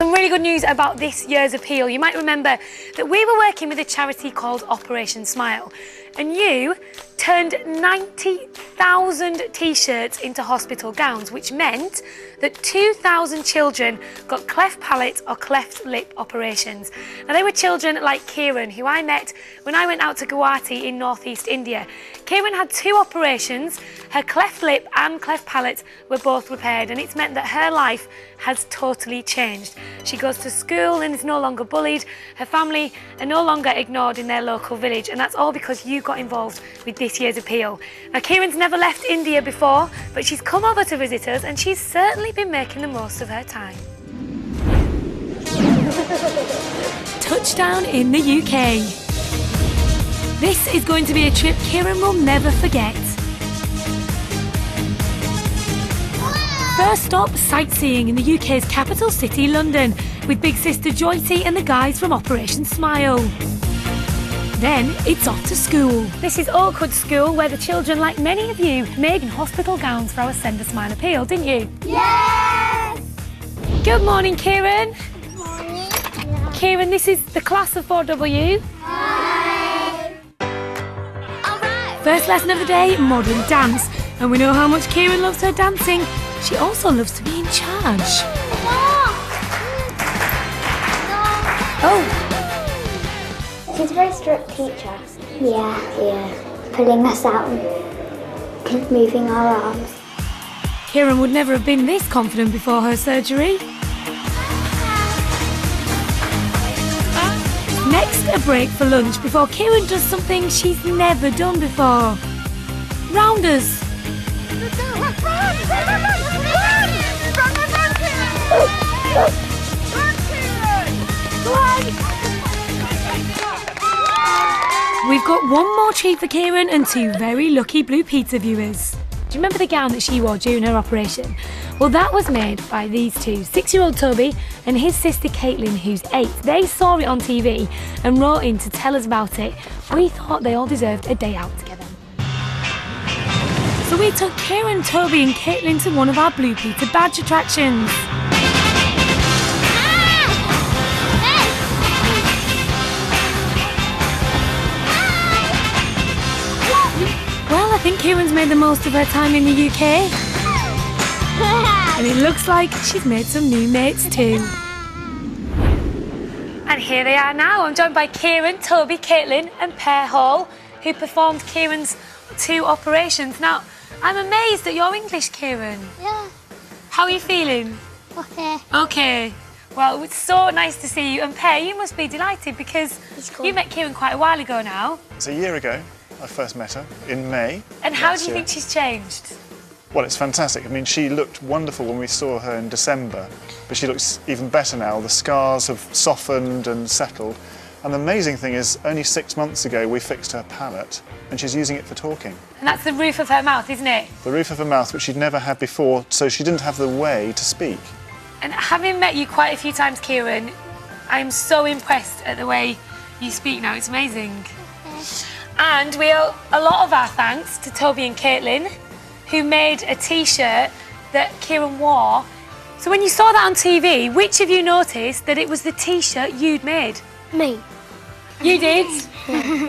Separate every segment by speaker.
Speaker 1: Some really good news about this year's appeal. You might remember that we were working with a charity called Operation Smile, and you turned 90,000 t-shirts into hospital gowns, which meant that 2,000 children got cleft palate or cleft lip operations. Now, they were children like Kiran, who I met when I went out to Guwahati in northeast India. Kiran had 2 operations. Her cleft lip and cleft palate were both repaired, and it's meant that her life has totally changed. She goes to school and is no longer bullied. Her family are no longer ignored in their local village, and that's all because you got involved with this year's appeal. Now, Kiran's never left India before, but she's come over to visit us, and she's certainly been making the most of her time. Touchdown in the UK. This is going to be a trip Kiran will never forget. First stop, sightseeing in the UK's capital city, London, with big sister Joycey and the guys from Operation Smile. Then it's off to school. This is Oakwood School, where the children, like many of you, made hospital gowns for our Send a Smile appeal, didn't you?
Speaker 2: Yes!
Speaker 1: Good morning, Kiran.
Speaker 2: Good morning.
Speaker 1: Kiran, this is the class of 4W.
Speaker 2: Hi! Alright!
Speaker 1: First lesson of the day, modern dance. And we know how much Kiran loves her dancing. She also loves to be in charge. Oh!
Speaker 2: She's a very strict teacher. Yeah. Pulling us out and moving our arms.
Speaker 1: Kiran would never have been this confident before her surgery. Next, a break for lunch before Kiran does something she's never done before. Rounders. We've got one more treat for Kiran and 2 very lucky Blue Pizza viewers. Do you remember the gown that she wore during her operation? Well, that was made by these 2, 6-year-old Toby and his sister Caitlin, who's 8. They saw it on TV and wrote in to tell us about it. We thought they all deserved a day out together. So we took Kiran, Toby and Caitlin to one of our Blue Pizza badge attractions. Well, I think Kiran's made the most of her time in the UK. And it looks like she's made some new mates too. And here they are now. I'm joined by Kiran, Toby, Caitlin and Per Hall, who performed Kiran's 2 operations. Now, I'm amazed at your English, Kiran.
Speaker 2: Yeah.
Speaker 1: How are you feeling?
Speaker 2: Okay.
Speaker 1: Okay. Well, it's so nice to see you. And Per, you must be delighted because you met Kiran quite a while ago now.
Speaker 3: It's a year ago I first met her, in May.
Speaker 1: And how do you think she's changed?
Speaker 3: Well, it's fantastic. I mean, she looked wonderful when we saw her in December, but she looks even better now. The scars have softened and settled. And the amazing thing is, only 6 months ago, we fixed her palate, and she's using it for talking.
Speaker 1: And that's the roof of her mouth, isn't it?
Speaker 3: The roof of her mouth, which she'd never had before, so she didn't have the way to speak.
Speaker 1: And having met you quite a few times, Kiran, I'm so impressed at the way you speak now. It's amazing. And we owe a lot of our thanks to Toby and Caitlin, who made a T-shirt that Kiran wore. So when you saw that on TV, which of you noticed that it was the T-shirt you'd made?
Speaker 2: Me.
Speaker 1: You did?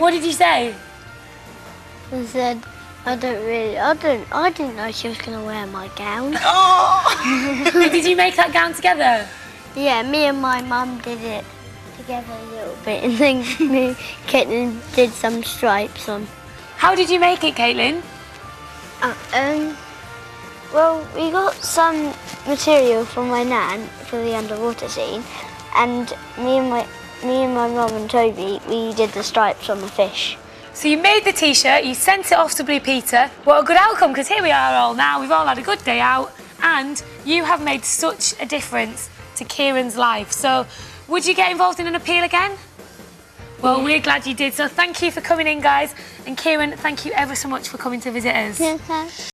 Speaker 1: What did you say?
Speaker 2: I said, I didn't know she was going to wear my gown.
Speaker 1: Oh! Did you make that gown together?
Speaker 2: Yeah, me and my mum did it together a little bit, and then me and Caitlin did some stripes on.
Speaker 1: How did you make it, Caitlin?
Speaker 2: Well, we got some material from my nan for the underwater scene, and me and my mum and Toby, we did the stripes on the fish.
Speaker 1: So you made the T-shirt, you sent it off to Blue Peter. What a good outcome, because here we are all now. We've all had a good day out, and you have made such a difference to Kiran's life. So would you get involved in an appeal again? Well, we're glad you did. So thank you for coming in, guys. And Kiran, thank you ever so much for coming to visit us.
Speaker 2: Yeah,